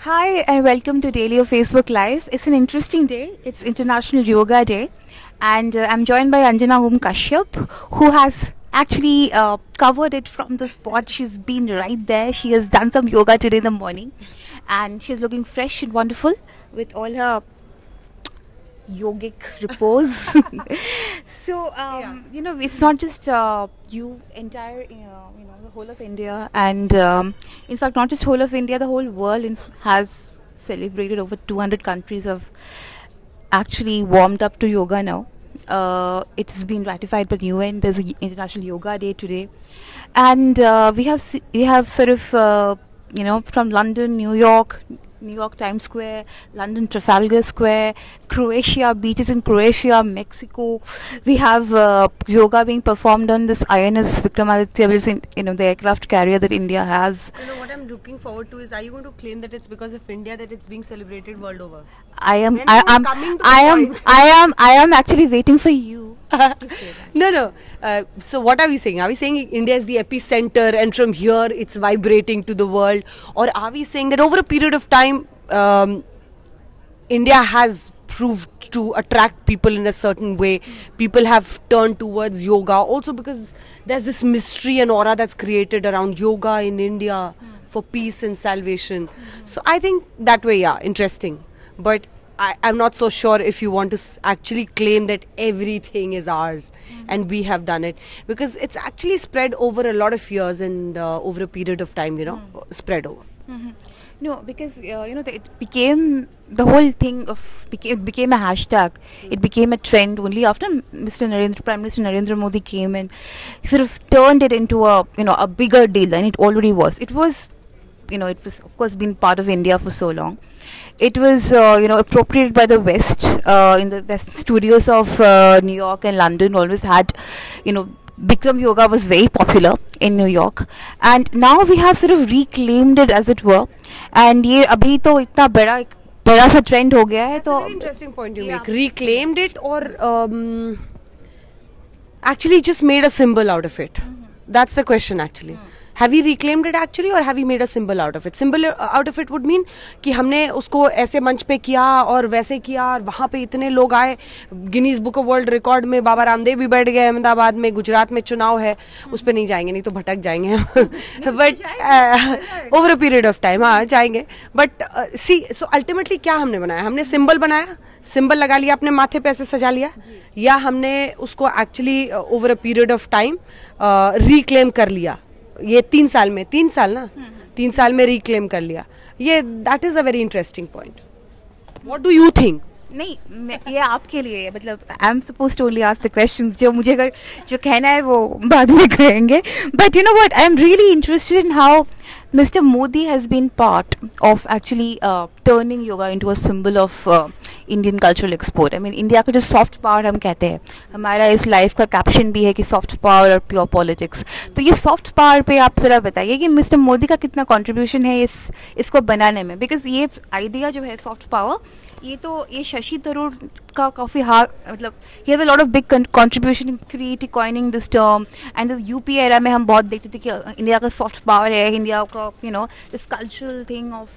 Hi and welcome to DailyO Facebook Live. It's an interesting day. It's International Yoga Day, and I'm joined by Anjana Kashyap, who has actually covered it from the spot. She's been right there. She has done some yoga today in the morning, and she's looking fresh and wonderful with all her yogic repose. So it's not just the whole of India, and in fact, not just whole of India, the whole world has celebrated. Over 200 countries have actually warmed up to yoga now. It has been ratified by the UN. There's an International Yoga Day today, and we have sort of from London, New York Times Square, London Trafalgar Square, Croatia, beaches in Croatia, Mexico. We have yoga being performed on this INS Vikramaditya, which is the aircraft carrier that India has. What I'm looking forward to is, are you going to claim that it's because of India that it's being celebrated world over? I am actually waiting for you. No. So what are we saying? Are we saying India is the epicenter and from here it's vibrating to the world? Or are we saying that over a period of time, India has proved to attract people in a certain way? People have turned towards yoga also because there's this mystery and aura that's created around yoga in India for peace and salvation. So I think that way, yeah, interesting. But I'm not so sure if you want to actually claim that everything is ours and we have done it, because it's actually spread over a lot of years and over a period of time, spread over. No, because it became the whole thing it became a hashtag. It became a trend only after Prime Minister Narendra Modi came and sort of turned it into a bigger deal than it already was. It was of course been part of India for so long. It was appropriated by the West. In the West studios of New York and London always had Bikram Yoga was very popular in New York, and now we have sort of reclaimed it, as it were, and ये अभी तो इतना बड़ा सा trend हो गया है. That's a very interesting point you make. Reclaimed it or actually just made a symbol out of it? That's the question actually. Have we reclaimed it actually or have we made a symbol out of it? Symbol out of it would mean कि हमने उसको ऐसे मंच पे किया और वैसे किया और वहाँ पे इतने लोग आए. Guinness book of world record में बाबा रामदेव भी बैठ गए अहमदाबाद में. गुजरात में चुनाव है, उस पर नहीं जाएंगे, नहीं तो भटक जाएंगे. But over a period of time हाँ जाएंगे. बट सी सो अल्टीमेटली क्या हमने बनाया? हमने सिंबल बनाया, सिंबल लगा लिया अपने माथे पे ऐसे सजा लिया, या हमने उसको actually over a period of time reclaim कर लिया? ये 3 साल में रिक्लेम कर लिया. ये that is a very interesting point. What do you think? नहीं, ये आपके लिए, मतलब I am suppose to only ask the questions. जो मुझे अगर जो कहना है वो बाद में कहेंगे. But you know what, I am really interested in how Mr. Modi has been part of actually turning yoga into a symbol of Indian cultural export. I mean, India का जो soft power हम कहते हैं, हमारा इस life का caption भी है कि soft power और pure politics. तो ये soft power पे आप जरा बताइए कि Mr. Modi का कितना contribution है इसको बनाने में. Because ये idea जो है soft power, ये शशि थरूर का काफ़ी मतलब he has a lot of big contribution in coining this term. And the UP era में हम बहुत देखते थे कि इंडिया का soft power है, इंडिया का this cultural thing of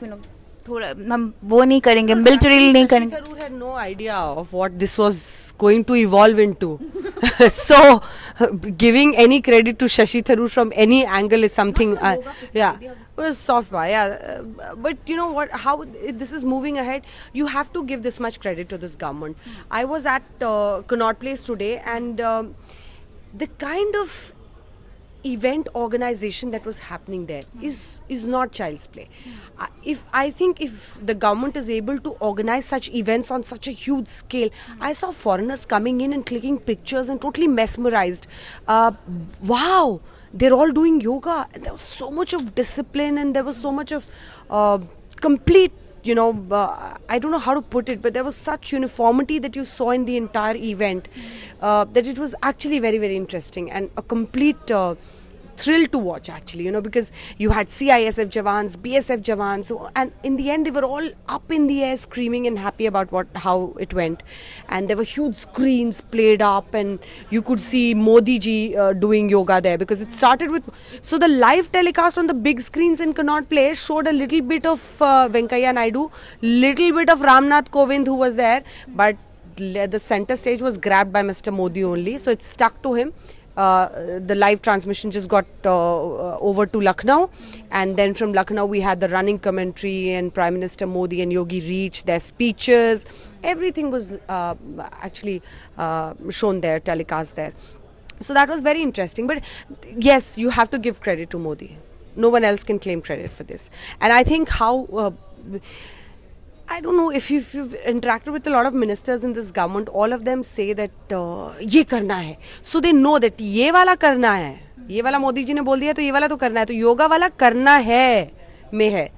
थोड़ा हम वो नहीं करेंगे, militarily नहीं करेंगे. Tharoor had no idea of what this was going to evolve into. So giving any credit to Shashi Tharoor from any angle is something was soft power, yeah. But you know what, how this is moving ahead, you have to give this much credit to this government. I was at Connaught Place today, and the kind of event organization that was happening there is not child's play. I think if the government is able to organize such events on such a huge scale, I saw foreigners coming in and clicking pictures and totally mesmerized. Wow, they're all doing yoga. There was so much of discipline and there was so much of complete, I don't know how to put it, but there was such uniformity that you saw in the entire event that it was actually very, very interesting, and a complete thrilled to watch actually, because you had CISF Jawans, BSF Jawans, and in the end they were all up in the air screaming and happy about how it went. And there were huge screens played up, and you could see Modi ji doing yoga there, because it started with, so the live telecast on the big screens in Connaught Place showed a little bit of Venkaiah Naidu, little bit of Ramnath Kovind who was there, but the center stage was grabbed by Mr. Modi only, so it stuck to him. The live transmission just got over to Lucknow, and then from Lucknow we had the running commentary, and Prime Minister Modi and Yogi reached their speeches. Everything was actually shown there, telecast there. So that was very interesting. But yes, you have to give credit to Modi. No one else can claim credit for this. And I think how I don't know if you've interacted with a lot of ministers in this government, all of them say that ये करना है. So they know that ये वाला करना है. ये वाला मोदी जी ने बोल दिया तो ये वाला तो करना है. तो योगा वाला करना है में है.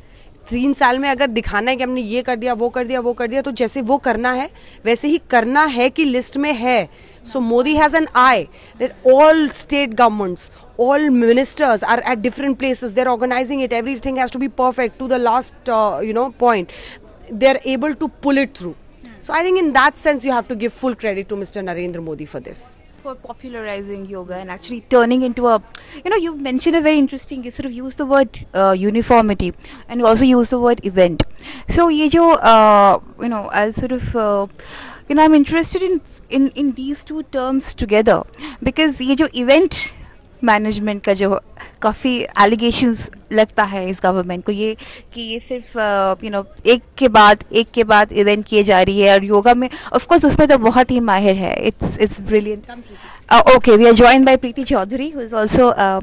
3 साल में अगर दिखाना है कि हमने ये कर दिया, वो कर दिया, वो कर दिया, तो जैसे वो करना है वैसे ही करना है कि लिस्ट में है. So Modi has an eye that all state governments, all ministers are at different places. They're organizing it. Everything has to be perfect to the last point. They're able to pull it through. So I think in that sense you have to give full credit to Mr. Narendra Modi for this. For popularizing yoga and actually turning into a, you mentioned a very interesting, you sort of use the word uniformity, and you also use the word event. So ye jo, I'll sort of, I'm interested in these two terms together, because ye jo event management का जो काफ़ी allegations लगता है इस government को, ये कि ये सिर्फ एक के बाद इवेंट किए जा रही है, और योगा में ऑफ कोर्स उसमें तो बहुत ही माहिर है. It's brilliant. Okay, we are joined by Preeti Choudhury, who is also a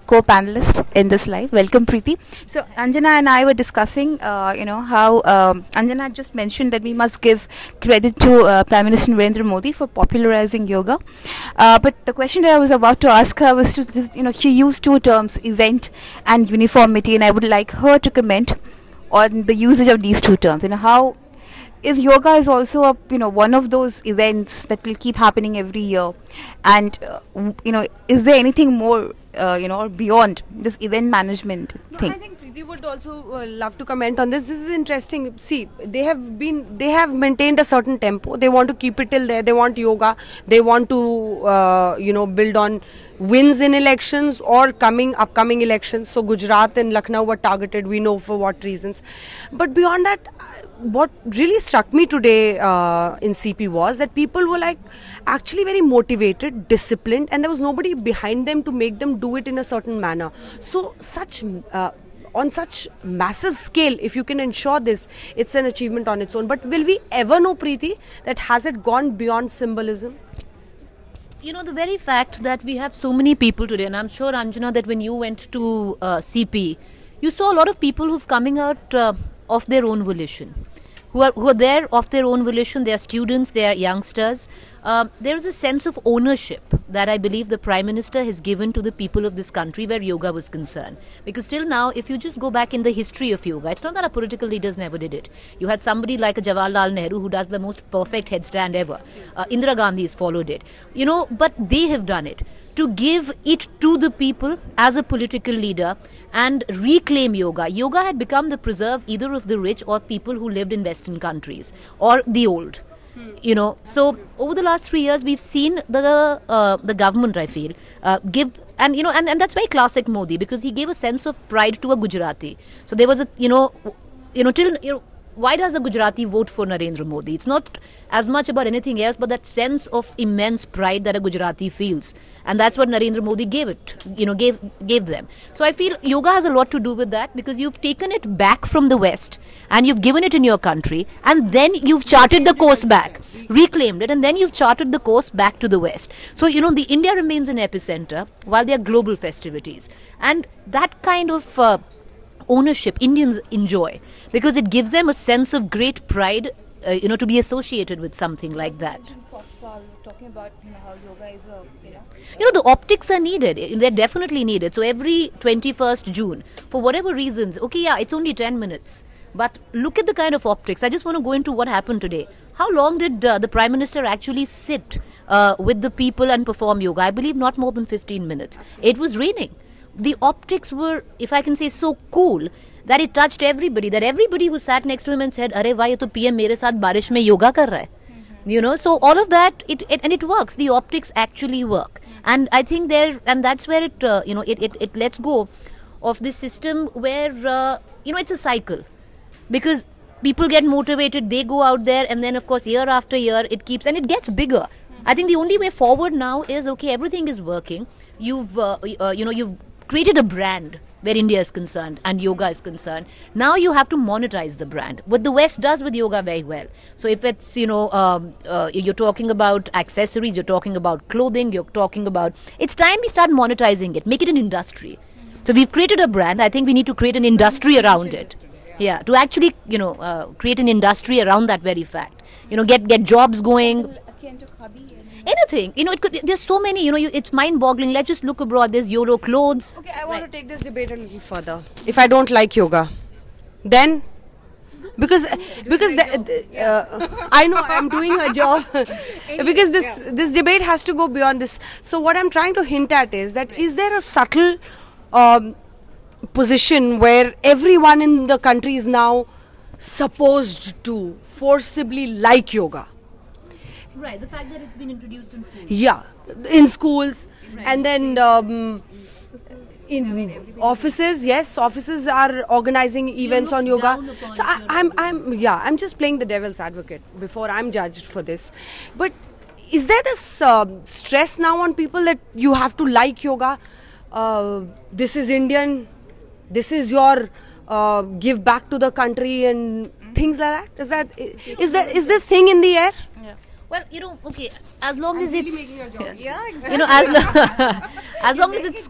co-panelist in this live. Welcome, Preeti. So Anjana and I were discussing how Anjana had just mentioned that we must give credit to Prime Minister Narendra Modi for popularizing yoga, but the question that I was about to ask her was to this, she used two terms, event and uniformity, and I would like her to comment on the usage of these two terms. How is yoga is also a one of those events that will keep happening every year, and is there anything more or beyond this event management thing? I think Preeti would also love to comment on this. This is interesting. See, they have maintained a certain tempo. They want to keep it till there. They want yoga. They want to build on wins in elections or upcoming elections. So Gujarat and Lucknow were targeted. We know for what reasons. But beyond that, what really struck me today in CP was that people were actually very motivated, disciplined, and there was nobody behind them to make them do it in a certain manner. So on such massive scale, if you can ensure this, it's an achievement on its own. But will we ever know, Preeti, that has it gone beyond symbolism? The very fact that we have so many people today, and I'm sure, Anjana, that when you went to CP, you saw a lot of people who've coming out of their own volition, who are there of their own volition. They are students, they are youngsters. There is a sense of ownership that I believe the Prime Minister has given to the people of this country where yoga was concerned. Because till now, if you just go back in the history of yoga, it's not that our political leaders never did it. You had somebody like a Jawaharlal Nehru who does the most perfect headstand ever. Indira Gandhi has followed it. But they have done it. To give it to the people as a political leader and reclaim yoga. Yoga had become the preserve either of the rich or people who lived in Western countries or the old. So over the last 3 years, we've seen the government, I feel, give, and that's very classic Modi, because he gave a sense of pride to a Gujarati. So there was a, why does a Gujarati vote for Narendra Modi? It's not as much about anything else, but that sense of immense pride that a Gujarati feels. And that's what Narendra Modi gave them. So I feel yoga has a lot to do with that, because you've taken it back from the West and you've given it in your country, and then you've charted the course back, reclaimed it, and then you've charted the course back to the West. So, the India remains an epicenter while there are global festivities. And that kind of ownership Indians enjoy, because it gives them a sense of great pride, to be associated with something like that. Talking about how yoga is the optics are needed. They're definitely needed. So every 21st June, for whatever reasons, it's only 10 minutes. But look at the kind of optics. I just want to go into what happened today. How long did the Prime Minister actually sit with the people and perform yoga? I believe not more than 15 minutes. It was raining. the optics were, if I can say, so cool that it touched everybody. That everybody who sat next to him and said, "Arey wah, ye to PM mere saath barish mein yoga kar raha hai." You know, so all of that, it works. The optics actually work, and I think that's where it lets go of this system where it's a cycle, because people get motivated, they go out there, and then of course year after year it keeps, and it gets bigger. I think the only way forward now is, okay, everything is working. You've created a brand where India is concerned and yoga is concerned. Now you have to monetize the brand. What the West does with yoga very well. So if it's, you're talking about accessories, you're talking about clothing, you're talking about, it's time we start monetizing it, make it an industry. So we've created a brand. I think we need to create an industry around it. Yeah, to actually, create an industry around that very fact. Get jobs going. Anything, there's so many, it's mind-boggling. Let's just look abroad. There's YOLO clothes. Okay, I want to take this debate a little further. If I don't like yoga, then because I know I'm doing a job because this debate has to go beyond this. So what I'm trying to hint at is that is there a subtle position where everyone in the country is now supposed to forcibly like yoga? Right, the fact that it's been introduced in schools. Yeah, in schools, right. And then in offices, yes, offices are organizing events on yoga. So I'm just playing the devil's advocate before I'm judged for this. But is there this stress now on people that you have to like yoga? This is Indian. This is your give back to the country and things like that. Is this thing in the air? Yeah. Well, okay, as long as it's, Yeah, exactly. as long as it's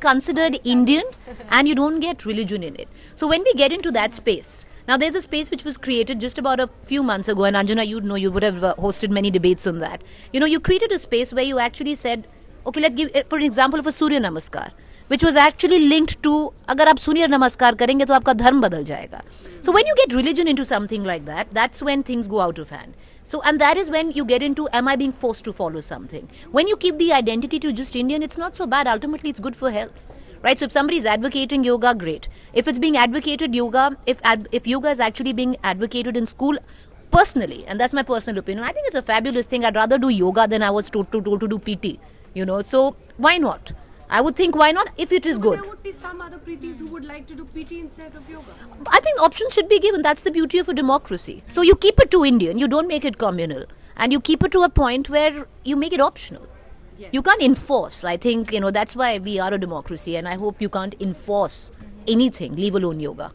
considered Indian and you don't get religion in it. So when we get into that space, now there's a space which was created just about a few months ago, and Anjana, you would have hosted many debates on that. You created a space where you actually said, okay, let's give, for an example of a Surya Namaskar, which was actually linked to, agar aap Surya Namaskar karenge to aapka dharm badal jayega. So when you get religion into something like that, that's when things go out of hand. So, and that is when you get into, am I being forced to follow something? When you keep the identity to just Indian, it's not so bad. Ultimately, it's good for health, right? So if somebody is advocating yoga, great. If it's being advocated yoga, if yoga is actually being advocated in school, personally, and that's my personal opinion, I think it's a fabulous thing. I'd rather do yoga than I was told to do PT, so why not? I would think, why not, if it is good. There would be some other Preetis who would like to do PT instead of yoga. I think options should be given. That's the beauty of a democracy. So you keep it to Indian, you don't make it communal. And you keep it to a point where you make it optional. Yes. You can't enforce. I think, that's why we are a democracy. And I hope you can't enforce anything, leave alone yoga.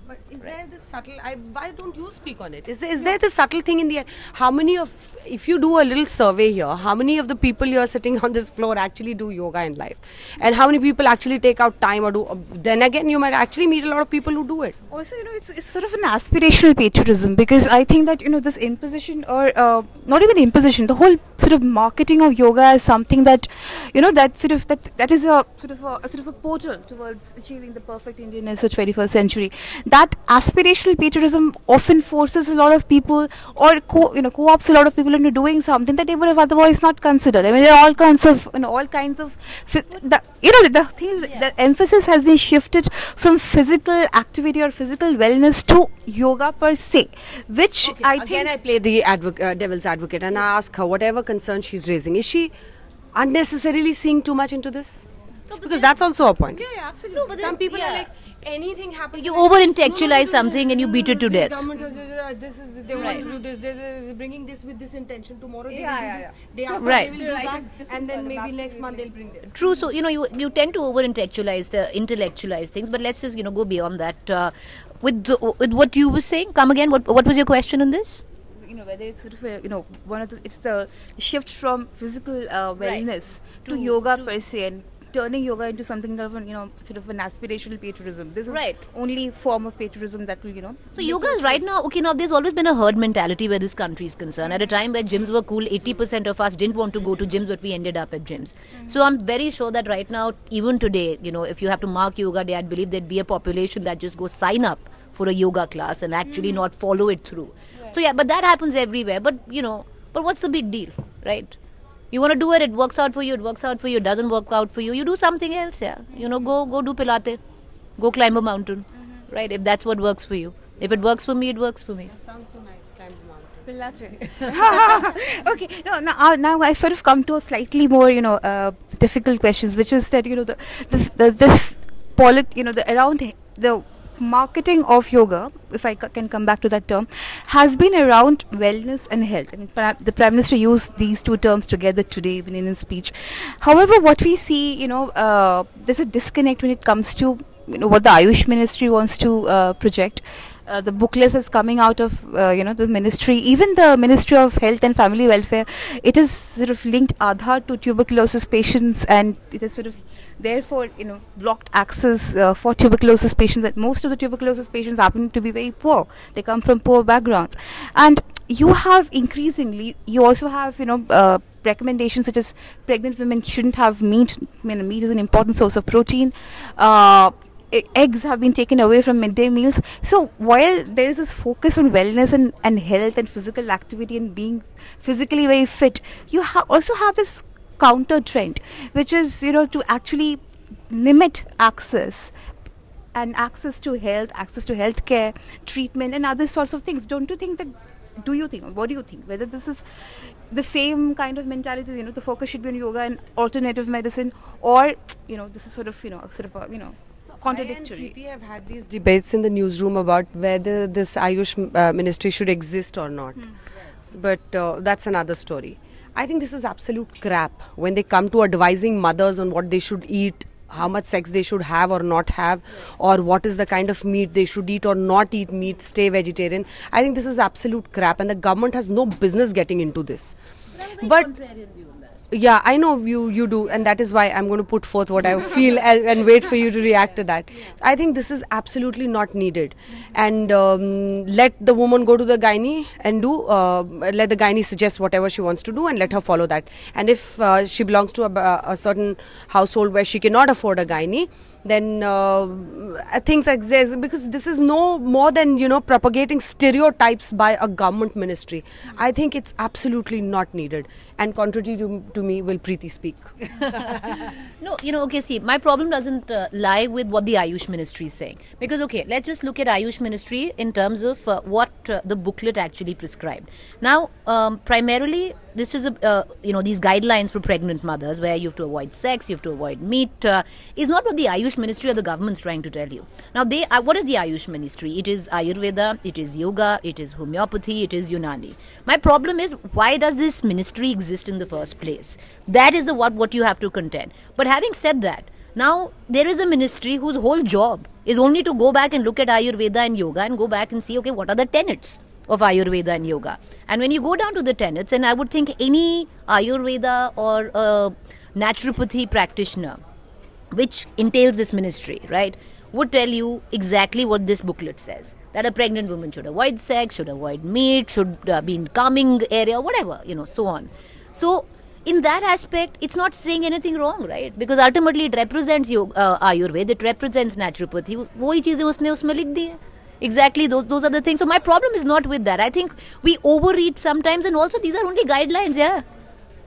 But is there this subtle, why don't you speak on it? Is there this subtle thing in the air? How many if you do a little survey here, how many of the people here sitting on this floor actually do yoga in life? And how many people actually take out time or do, then again, you might actually meet a lot of people who do it. Also, it's sort of an aspirational patriotism, because I think that, this imposition, or not even imposition, the whole sort of marketing of yoga as something that, that is a sort of a portal towards achieving the perfect Indianness of 21st century. That aspirational patriotism often forces a lot of people, or co-opts a lot of people into doing something that they would have otherwise not considered. I mean, there are all kinds of the emphasis has been shifted from physical activity or physical wellness to yoga per se, which I play the devil's advocate and I ask her whatever concern she's raising, is she unnecessarily seeing too much into this? No, because that's also a point. Yeah, absolutely. No, but some people are like, anything happens. You over-intellectualize something and you beat it to death. They want to do this. They're bringing this with this intention. Tomorrow they will do this. Day after Right. they will do that, and then maybe next month they'll bring this. True. So you tend to intellectualize things, but let's just go beyond that. With what you were saying, come again. What was your question on this? Whether it's sort of it's the shift from physical wellness to yoga per se, and turning yoga into something of sort of an aspirational patriotism. This is only form of patriotism that will So yoga is right now, now there's always been a herd mentality where this country is concerned. At a time where gyms were cool, 80% of us didn't want to go to gyms, but we ended up at gyms. So I'm very sure that right now, even today, if you have to mark Yoga Day, I'd believe there'd be a population that just goes sign up for a yoga class and actually not follow it through. So yeah, but that happens everywhere. But but what's the big deal, right? You want to do it, it works out for you, it works out for you, it doesn't work out for you, you do something else, yeah. You know, go do Pilate, go climb a mountain, right? If that's what works for you. If it works for me, it works for me. That sounds so nice, climb the mountain. Okay, no, now I sort of come to a slightly more, difficult questions, which is that, around the marketing of yoga, if I can come back to that term, has been around wellness and health. I mean, the Prime Minister used these two terms together today even in his speech. However, what we see, there's a disconnect when it comes to what the Ayush Ministry wants to project. The booklet is coming out of the ministry, even the Ministry of Health and Family Welfare. It is sort of linked Aadhaar to tuberculosis patients, and it is sort of therefore blocked access for tuberculosis patients. That most of the tuberculosis patients happen to be very poor. They come from poor backgrounds, and you have increasingly, you also have recommendations such as pregnant women shouldn't have meat. Meat is an important source of protein. Eggs have been taken away from midday meals. So while there is this focus on wellness and health and physical activity and being physically very fit, you also have this counter trend, which is to actually limit access to health, access to healthcare, treatment, and other sorts of things. What do you think whether this is the same kind of mentality, the focus should be on yoga and alternative medicine, or this is sort of contradictory? I and Preeti have had these debates in the newsroom about whether this Ayush ministry should exist or not. But that's another story. I think this is absolute crap when they come to advising mothers on what they should eat, how much sex they should have or not have, or what is the kind of meat they should eat or not eat meat, stay vegetarian. I think this is absolute crap, and the government has no business getting into this. But yeah, I know you do, and that is why I'm going to put forth what I feel and wait for you to react to that. I think this is absolutely not needed, and let the woman go to the gynae and let the gynae suggest whatever she wants to do and let her follow that. And if she belongs to a certain household where she cannot afford a gynae, then things exist, because this is no more than propagating stereotypes by a government ministry. I think it's absolutely not needed, and contrary to me, will Preeti speak? No, okay, see, my problem doesn't lie with what the Ayush Ministry is saying. Because, okay, let's just look at Ayush Ministry in terms of what the booklet actually prescribed. Now, primarily, this is, these guidelines for pregnant mothers where you have to avoid sex, you have to avoid meat, is not what the Ayush Ministry or the government's trying to tell you. Now, what is the Ayush Ministry? It is Ayurveda, it is yoga, it is homeopathy, it is Unani. My problem is, why does this ministry exist in the first place? That is what you have to contend. But having said that, now there is a ministry whose whole job is only to go back and look at Ayurveda and yoga and go back and see, okay, what are the tenets of Ayurveda and yoga? And when you go down to the tenets, and I would think any Ayurveda or naturopathy practitioner, which entails this ministry, right, would tell you exactly what this booklet says. That a pregnant woman should avoid sex, should avoid meat, should be in calming area, whatever, so on. So, in that aspect, it's not saying anything wrong, right? Because ultimately it represents Ayurveda, it represents naturopathy. वही चीजें उसने उसमें लिख दी है. Exactly, those are the things. So my problem is not with that. I think we overread sometimes, and also these are only guidelines, yeah.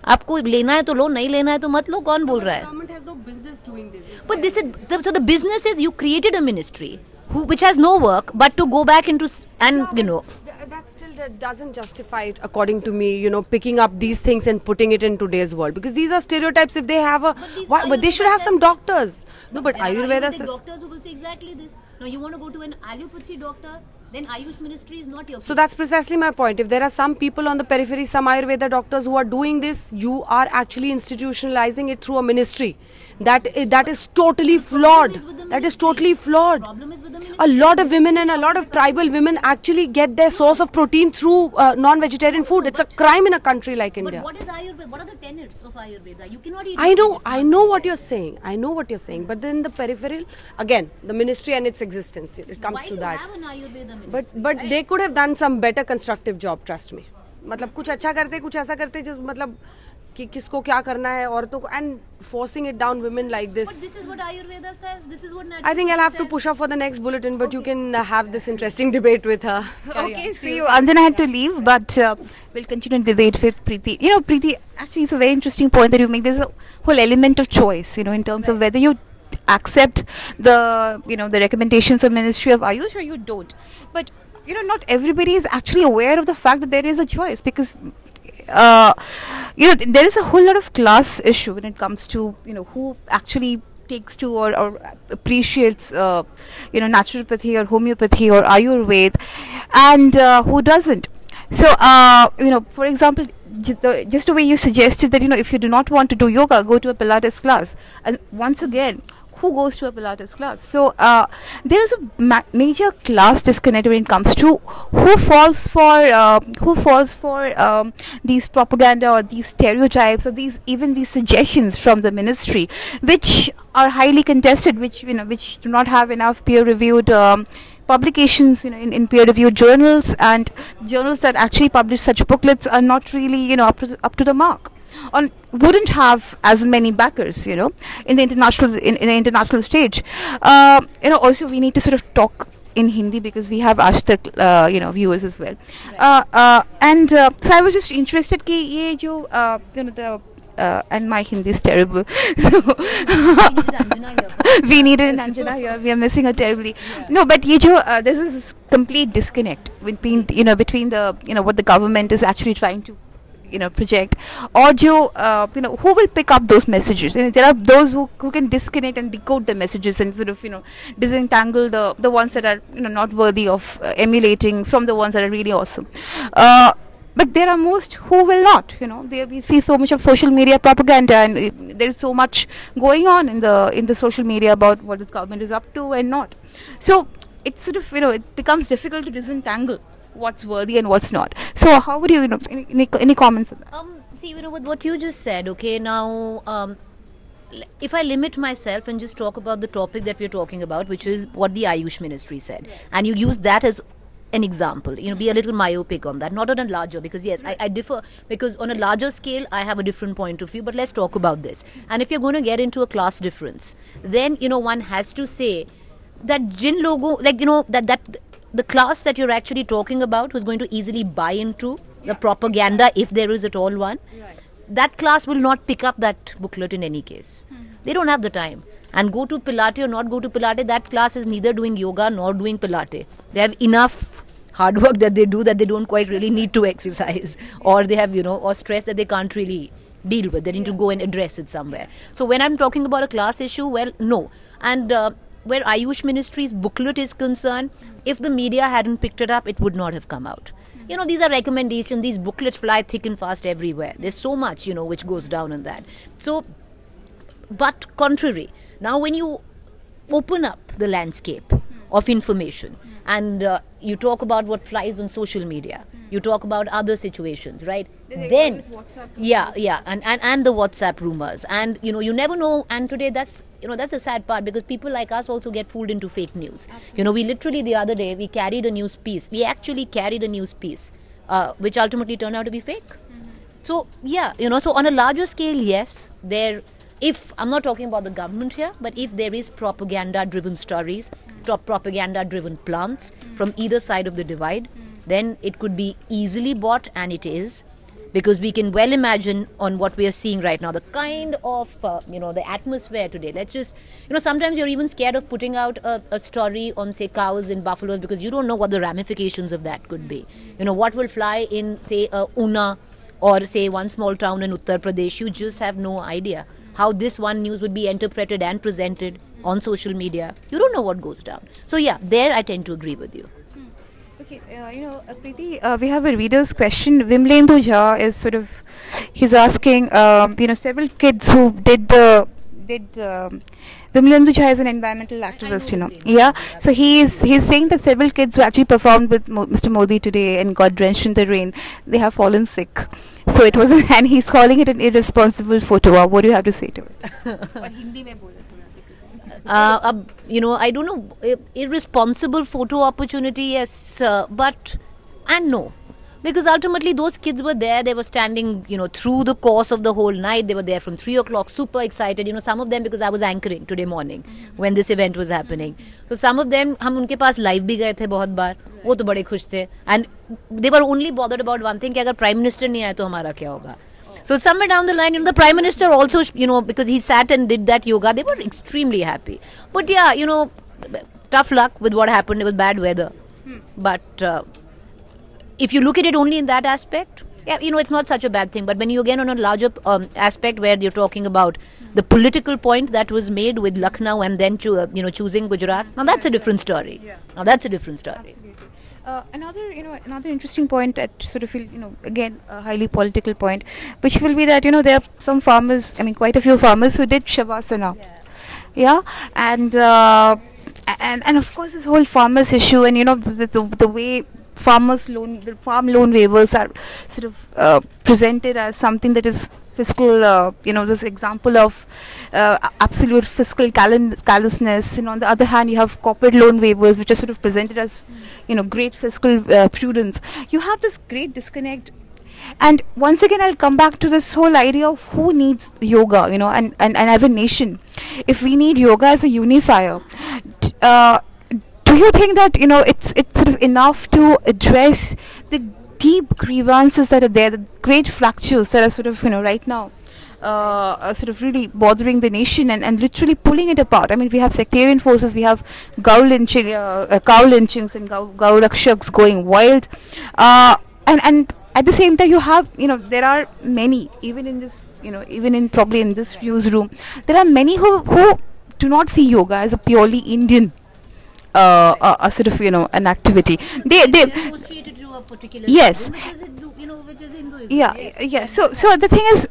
आपको लेना है तो लो, नहीं लेना है तो मत लो. कौन बोल रहा है? Government has no business doing this. But this is so the business is you created a ministry which has no work but to go back into that still doesn't justify it, according to me, picking up these things and putting it in today's world, because these are stereotypes. If they have but they should have some doctors. No, but Ayurveda says doctors who will say exactly this. Now you want to go to an allopathy doctor, then Ayush Ministry is not your So that's precisely my point. If there are some people on the periphery, some Ayurveda doctors who are doing this, you are actually institutionalizing it through a ministry. That is totally flawed. That is totally flawed. A lot of women and a lot of tribal women actually get their source of protein through non-vegetarian food. It's a crime in a country like India. But what is Ayurveda? What are the tenets of Ayurveda? You cannot eat. I know what you're saying. I know what you're saying. But then the peripheral, again, the ministry and its existence, it comes to that. Why do you have an Ayurveda ministry? But they could have done some better constructive job, trust me. मतलब कुछ अच्छा करते, कुछ ऐसा करते जो मतलब कि किसको क्या करना है औरतों को, and forcing it down women like this. But this is what Ayurveda says. This is what natural I think I'll have to push up for the next bulletin, but you can have this interesting debate with her. Okay, see you. Anjana had to leave, but we'll continue to debate with Preeti. Preeti, Actually, it's a very interesting point that you make. There's a whole element of choice, in terms of whether you accept the recommendations of Ministry of Ayush or you don't. But not everybody is actually aware of the fact that there is a choice, because there is a whole lot of class issue when it comes to who actually takes to or appreciates naturopathy or homeopathy or Ayurveda, and who doesn't. So for example, just the way you suggested that if you do not want to do yoga, go to a Pilates class. And once again, who goes to a Pilates class? So there is a major class disconnect when it comes to who falls for these propaganda or these stereotypes or these suggestions from the ministry, which are highly contested, which do not have enough peer-reviewed publications, in peer-reviewed journals, and journals that actually publish such booklets are not really up to the mark, on wouldn't have as many backers in the international stage. Also we need to sort of talk in Hindi because we have Ashtak viewers as well. And so I was just interested ki ye jo the and my Hindi is terrible. So we needed an Anjana here. We are missing her terribly. Yeah. No, but this is complete disconnect between the what the government is actually trying to project, or who will pick up those messages. There are those who can disconnect and decode the messages and sort of disentangle the ones that are not worthy of emulating from the ones that are really awesome. But there are most who will not. We see so much of social media propaganda, and there is so much going on in the social media about what this government is up to and not. So it's sort of it becomes difficult to disentangle what's worthy and what's not. So how would you any comments on that? See, with what you just said. Okay, now if I limit myself and just talk about the topic that we're talking about, which is what the Ayush Ministry said, and you use that as an example, be a little myopic on that, not on a larger, because yes, I differ, because on a larger scale I have a different point of view, but let's talk about this. And if you're going to get into a class difference, then one has to say that jin logo, that the class that you're actually talking about, who's going to easily buy into the propaganda, if there is at all one, that class will not pick up that booklet in any case. They don't have the time. And go to Pilates or not go to Pilates, that class is neither doing yoga nor doing Pilates. They have enough hard work that they do that they don't quite really need to exercise, or they have or stress that they can't really deal with. They need to go and address it somewhere. So when I'm talking about a class issue, well, no. And where Ayush Ministry's booklet is concerned, if the media hadn't picked it up, it would not have come out. These are recommendations. These booklets fly thick and fast everywhere. There's so much which goes down on that. So but contrary, now when you open up the landscape of information, and you talk about what flies on social media, you talk about other situations, right? Then and the WhatsApp rumors, and you never know. And today that's the sad part, because people like us also get fooled into fake news. We literally the other day we carried a news piece. We actually carried a news piece which ultimately turned out to be fake. So so on a larger scale, yes, if I'm not talking about the government here, but if there is propaganda-driven stories, propaganda-driven plants from either side of the divide, then it could be easily bought, and it is, because we can well imagine on what we are seeing right now, the kind of, the atmosphere today. Let's just, sometimes you're even scared of putting out a story on, say, cows and buffaloes, because you don't know what the ramifications of that could be. What will fly in, say, Una, or say one small town in Uttar Pradesh. You just have no idea how this one news would be interpreted and presented on social media. You don't know what goes down. So there I tend to agree with you. Okay, Preeti, we have a reader's question. Vimlendu Jha is he's asking, several kids who did Vimlendu Jha is an environmental activist, Yeah. So he's saying that several kids who actually performed with Mr. Modi today and got drenched in the rain, they have fallen sick. So it was, and he's calling it an irresponsible photo op. What do you have to say to it? I don't know, irresponsible photo opportunity, yes, but and no, because ultimately those kids were there. They were standing, through the course of the whole night. They were there from 3 o'clock, super excited. Some of them, because I was anchoring today morning when this event was happening. So some of them, हम उनके पास live भी गए थे बहुत बार. वो तो बड़े खुश थे. And they were only bothered about one thing, कि अगर Prime Minister नहीं आए तो हमारा क्या होगा. So somewhere down the line, the Prime Minister also, because he sat and did that yoga, they were extremely happy. But yeah, tough luck with what happened with bad weather. But if you look at it only in that aspect, yeah, it's not such a bad thing. But when you again on a larger aspect where you're talking about the political point that was made with Lucknow and then choosing Gujarat, now that's a different story. Now that's a different story. Absolutely. Another interesting point that sort of again a highly political point, which will be that there are some farmers, quite a few farmers who did Shavasana, and of course this whole farmers issue, and the way the farm loan waivers are sort of presented as something that is fiscal, this example of absolute fiscal callousness. On the other hand, you have corporate loan waivers, which are sort of presented as, great fiscal prudence. You have this great disconnect. And once again, I'll come back to this whole idea of who needs yoga, and as a nation, if we need yoga as a unifier, do you think that, it's sort of enough to address the deep grievances that are there, the great fractures that are sort of, right now, sort of really bothering the nation and literally pulling it apart? We have sectarian forces, we have cow lynchings and cow rakshaks going wild, and at the same time you have, there are many, even in this, probably in this newsroom, there are many who do not see yoga as a purely Indian a sort of an activity. They associated to a particular yes, which is Hinduism. Yeah. So the thing is,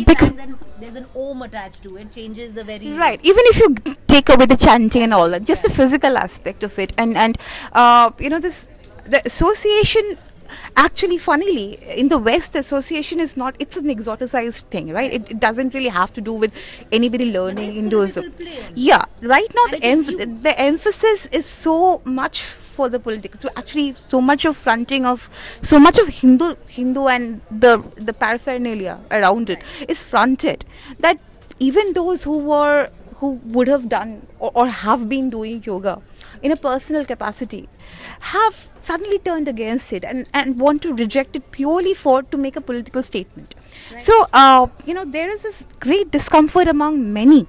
because then there's an om attached to it, changes the very right. Even if you take away the chanting and all that, just the physical aspect of it, and the association. Actually, funnily, in the West, the association is not, it's an exoticized thing, right? It doesn't really have to do with anybody learning Hinduism. Yeah, right now the emphasis is so much for the political. So actually, so much of fronting of, so much of Hindu and the paraphernalia around it is fronted, that even those who would have done or have been doing yoga in a personal capacity have suddenly turned against it and want to reject it purely to make a political statement. Right. So there is this great discomfort among many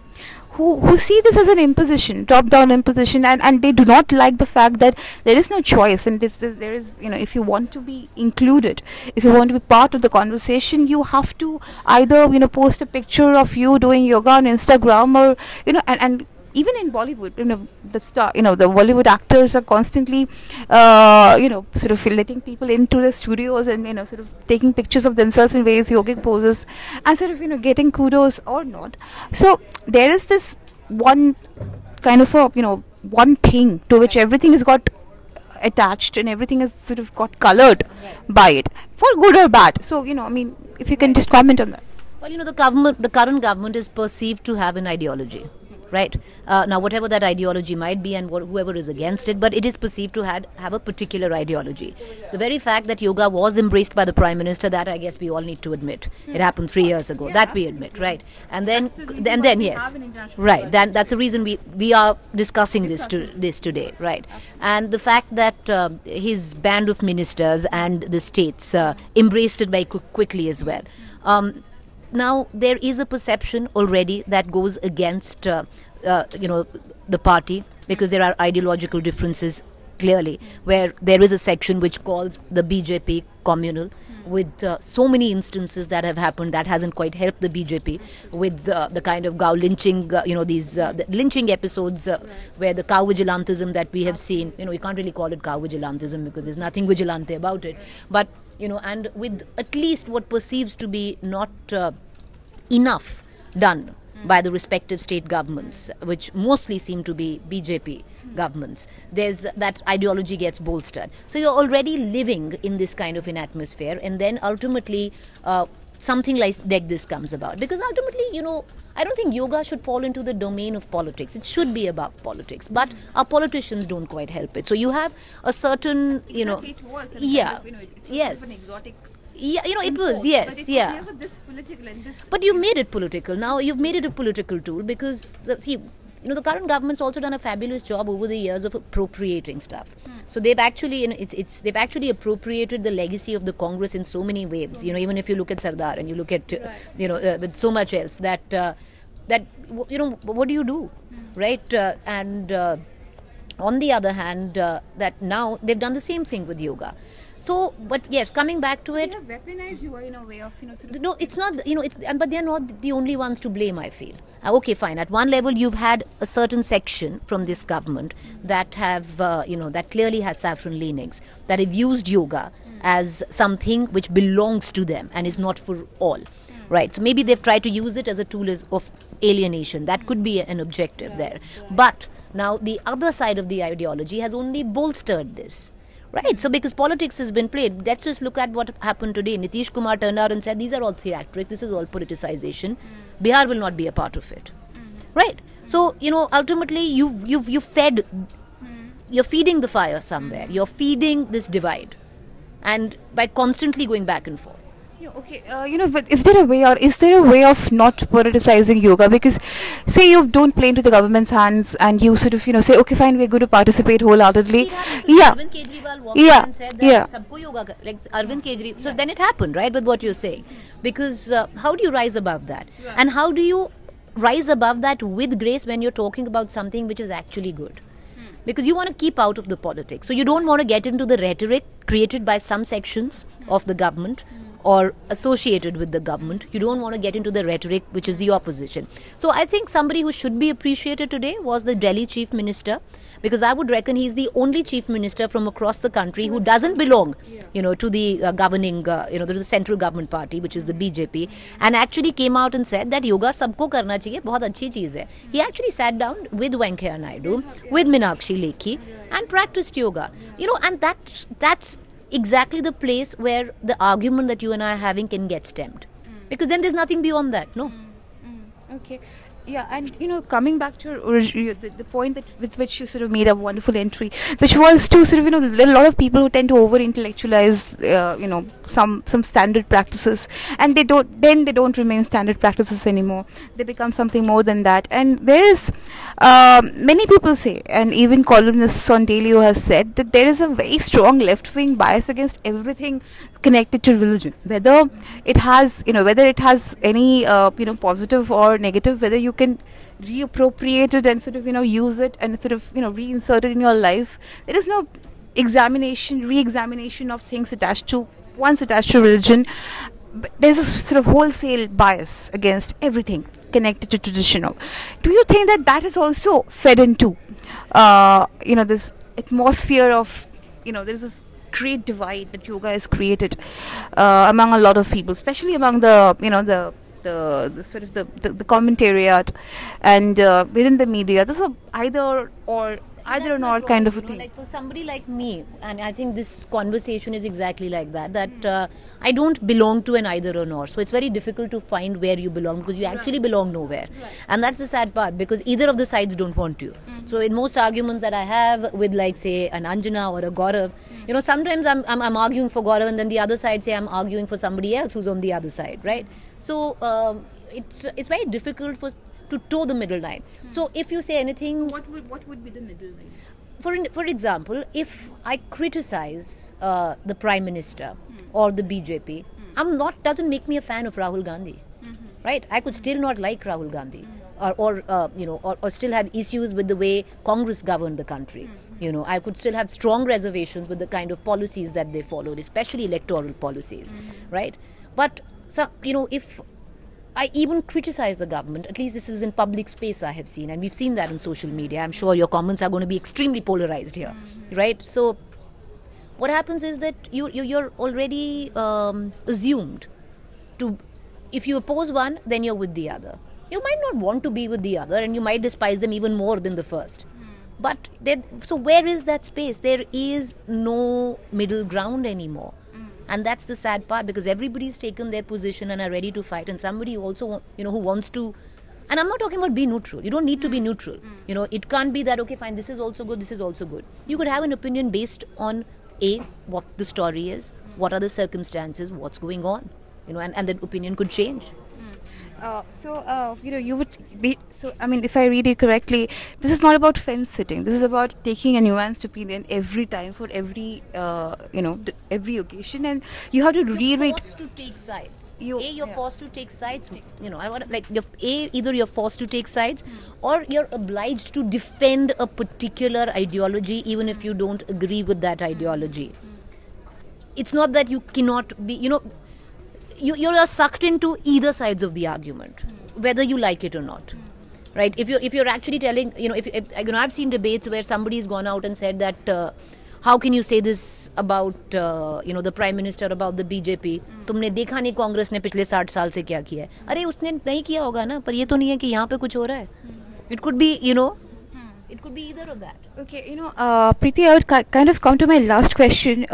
who see this as an imposition, top-down imposition, and they do not like the fact that there is no choice, and there is, if you want to be included, if you want to be part of the conversation, you have to either, post a picture of you doing yoga on Instagram, or, and even in Bollywood, the Bollywood actors are constantly, sort of letting people into the studios and, sort of taking pictures of themselves in various yogic poses and sort of, getting kudos or not. So there is this one kind of one thing to which everything has got attached and everything has sort of got colored by it, for good or bad. So, if you can just comment on that. Well, the current government is perceived to have an ideology. Right. Now, whatever that ideology might be and whoever is against it, but it is perceived to have a particular ideology. The very fact that yoga was embraced by the Prime Minister, that I guess we all need to admit. It happened 3 years ago. That we admit, right? And then yes. Right. That's the reason we are discussing this today, right? And the fact that his band of ministers and the states embraced it very quickly as well. Now, there is a perception already that goes against, the party, because there are ideological differences, clearly, where there is a section which calls the BJP communal, with so many instances that have happened that hasn't quite helped the BJP, with the kind of cow lynching, the lynching episodes where the cow vigilantism that we have seen, you can't really call it cow vigilantism because there's nothing vigilante about it, but and with at least what perceives to be not enough done by the respective state governments, which mostly seem to be BJP governments, there's that ideology gets bolstered. So you're already living in this kind of an atmosphere, and then ultimately something like this comes about. Because ultimately, I don't think yoga should fall into the domain of politics. It should be above politics, but our politicians don't quite help it. So you have a certain, Exactly, it was yeah, kind of, it was yes. an exotic. Yeah, it was, yes, but it yeah. was never this political and this. But you made it political. Now you've made it a political tool because, the current government's also done a fabulous job over the years of appropriating stuff. So they've actually, they've actually appropriated the legacy of the Congress in so many ways. Even if you look at Sardar and you look at, with so much else that what do you do, right? And on the other hand, that now they've done the same thing with yoga. So, but yes, coming back to it, They have weaponized yoga in a way of, sort of no, it's not, but they're not the only ones to blame, I feel. Okay, fine. At one level, you've had a certain section from this government that have, that clearly has saffron leanings, that have used yoga as something which belongs to them and is not for all. Right. So maybe they've tried to use it as a tool of alienation. That could be an objective there. But now the other side of the ideology has only bolstered this. Right, so because politics has been played, let's just look at what happened today. Nitish Kumar turned out and said, these are all theatrics, this is all politicization. Bihar will not be a part of it. Right, so, ultimately you've fed, you're feeding the fire somewhere, you're feeding this divide. And by constantly going back and forth. Okay, but is there a way of not politicizing yoga? Because say you don't play into the government's hands and you sort of, say, okay, fine, we're going to participate wholeheartedly. Yeah. Arvind Kejriwal walked in and said that sabko yoga, like Arvind Kejriwal. So then it happened, right, with what you're saying. Because how do you rise above that? Right. And how do you rise above that with grace when you're talking about something which is actually good? Because you want to keep out of the politics. So you don't want to get into the rhetoric created by some sections of the government or associated with the government. You don't want to get into the rhetoric which is the opposition. So I think somebody who should be appreciated today was the Delhi Chief Minister, because I would reckon he's the only Chief Minister from across the country who doesn't belong, to the governing, to the central government party, which is the BJP, and actually came out and said that yoga sabko karna chahiye, bahut achhi cheez hai. He actually sat down with Venkaiah Naidu, with Meenakshi Lekhi, and practiced yoga. And that's exactly the place where the argument that you and I are having can get stemmed. Because then there's nothing beyond that, no? Okay. Yeah, and coming back to the point that with which you sort of made a wonderful entry, which was to sort of a lot of people who tend to over intellectualize some standard practices, and they don't remain standard practices anymore. They become something more than that. And there is many people say, and even columnists on DailyO has said, that there is a very strong left wing bias against everything connected to religion, whether it has any positive or negative, whether you can reappropriate it and sort of use it and sort of reinsert it in your life. There is no re-examination of things attached to religion, but there's a sort of wholesale bias against everything connected to traditional. Do you think that is also fed into this atmosphere of there's this great divide that yoga has created among a lot of people, especially among the sort of the commentariat and within the media? This is either or kind of a thing. Like for somebody like me, and I think this conversation is exactly like that I don't belong to an either or nor. So it's very difficult to find where you belong, because you actually belong nowhere. Right. And that's the sad part, because either of the sides don't want you. So in most arguments that I have with, like, say, an Anjana or a Gaurav, sometimes I'm arguing for Gaurav, and then the other side say I'm arguing for somebody else who's on the other side, right? So it's very difficult to toe the middle line. So if you say anything, what would be the middle line? For example, if I criticize the Prime Minister or the BJP, doesn't make me a fan of Rahul Gandhi, right? I could still not like Rahul Gandhi, or still have issues with the way Congress governed the country. I could still have strong reservations with the kind of policies that they followed, especially electoral policies, right? But if I even criticize the government, at least this is in public space I have seen, and we've seen that on social media. I'm sure your comments are going to be extremely polarized here, right? So what happens is that you're already assumed to, if you oppose one, then you're with the other. You might not want to be with the other, and you might despise them even more than the first. But so where is that space? There is no middle ground anymore. And that's the sad part, because everybody's taken their position and are ready to fight, and somebody also, who wants to, and I'm not talking about be neutral. You don't need to be neutral. It can't be that, okay, fine, this is also good, this is also good. You could have an opinion based on what the story is, what are the circumstances, what's going on, and that opinion could change. You would be. So, I mean, if I read it correctly, this is not about fence sitting. This is about taking a nuanced opinion every time for every, every occasion, and you have to You're reiterate. forced to take sides. You're You're forced to take sides. I want like either you're forced to take sides, or you're obliged to defend a particular ideology, even if you don't agree with that ideology. It's not that you cannot be. You're sucked into either sides of the argument, whether you like it or not. Right? If you're actually telling, if I've seen debates where somebody's gone out and said that. How can you say this about the Prime Minister, about the BJP? तुमने देखा नहीं कांग्रेस ने पिछले 60 साल से क्या किया है? अरे उसने नहीं किया होगा ना, पर ये तो नहीं है कि यहाँ पे कुछ हो रहा है. It could be, it could be either of that. Okay, Preeti, I would kind of come to my last question.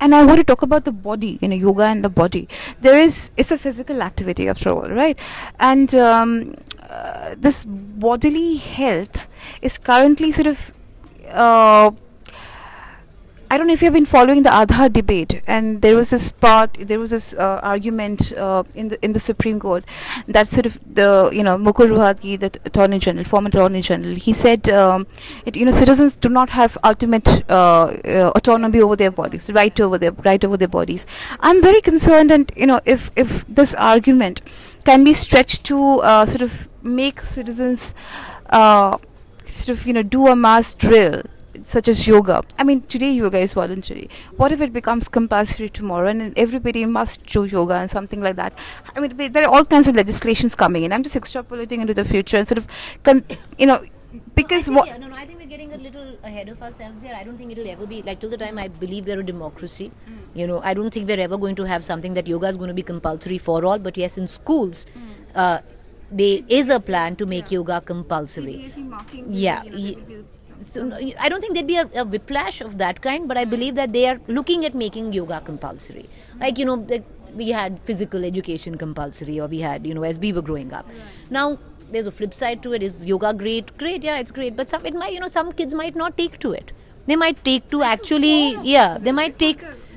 And I want to talk about the body, yoga and the body. It's a physical activity after all, right? And this bodily health is currently sort of, I don't know if you've been following the Aadhaar debate, and there was this argument in the Supreme Court that sort of Mukul Rohatgi, the Attorney General, former Attorney General, he said citizens do not have ultimate autonomy over their bodies, right over their bodies. I'm very concerned, and if this argument can be stretched to sort of make citizens do a mass drill such as yoga. I mean, today yoga is voluntary. What if it becomes compulsory tomorrow and then everybody must do yoga and something like that? I mean, there are all kinds of legislations coming in. I'm just extrapolating into the future and sort of, because I think we're getting a little ahead of ourselves here. I don't think it'll ever be, like, till the time I believe we're a democracy. I don't think we're ever going to have something that yoga is going to be compulsory for all. But yes, in schools, there is a plan to make yoga compulsory. Yeah. So I don't think there'd be a whiplash of that kind, but I believe that they are looking at making yoga compulsory. Like, we had physical education compulsory, or we had, as we were growing up. Now, there's a flip side to it. Is yoga great? Great, yeah, it's great. But some kids might not take to it. They might take to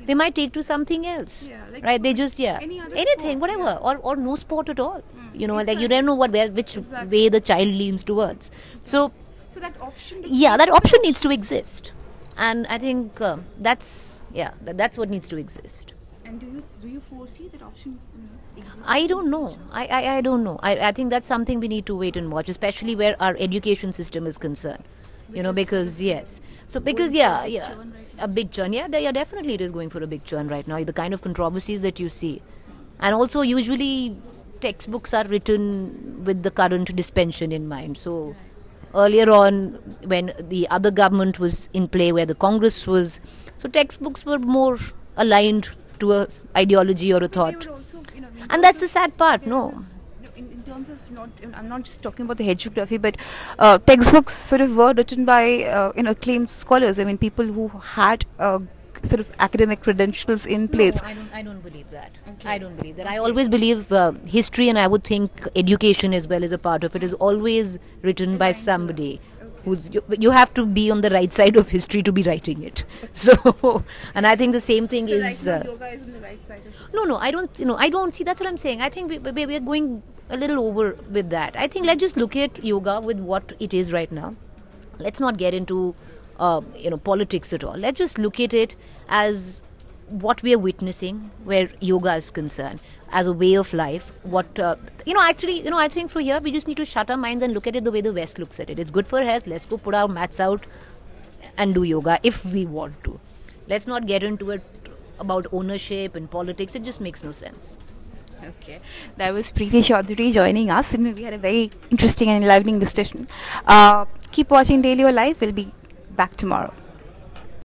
they might take to something else. Right? They just, anything, whatever. Or no sport at all. Like you don't know which way the child leans towards. So that option. That option needs to exist, and I think that's what needs to exist. And do you foresee that option exists? I don't know. I don't know. I think that's something we need to wait and watch, especially where our education system is concerned. Because a big churn. Yeah, definitely it is going for a big churn right now. The kind of controversies that you see, and also usually textbooks are written with the current dispensation in mind. So. Earlier on, when the other government was in play, where the Congress was, so textbooks were more aligned to a ideology or a thought. Also, and that's the sad part, no? In terms of I'm not just talking about the hagiography, but textbooks sort of were written by acclaimed scholars. I mean, people who had sort of academic credentials in place. No, I don't believe that. Okay. I don't believe that. I always believe history, and I would think education as well as a part of it, is always written by somebody who's you have to be on the right side of history to be writing it. So, and I think the same thing is. Right now yoga is on the right side of history. No, I don't see. That's what I'm saying. I think we are going a little over with that. I think let's just look at yoga with what it is right now. Let's not get into politics at all. Let's just look at it as what we are witnessing where yoga is concerned, as a way of life. I think for here we just need to shut our minds and look at it the way the West looks at it. It's good for health. Let's go put our mats out and do yoga if we want to. Let's not get into it about ownership and politics. It just makes no sense. Okay, that was Preeti Choudhury joining us, and we had a very interesting and enlivening discussion. Keep watching DailyO Live. We'll be back tomorrow.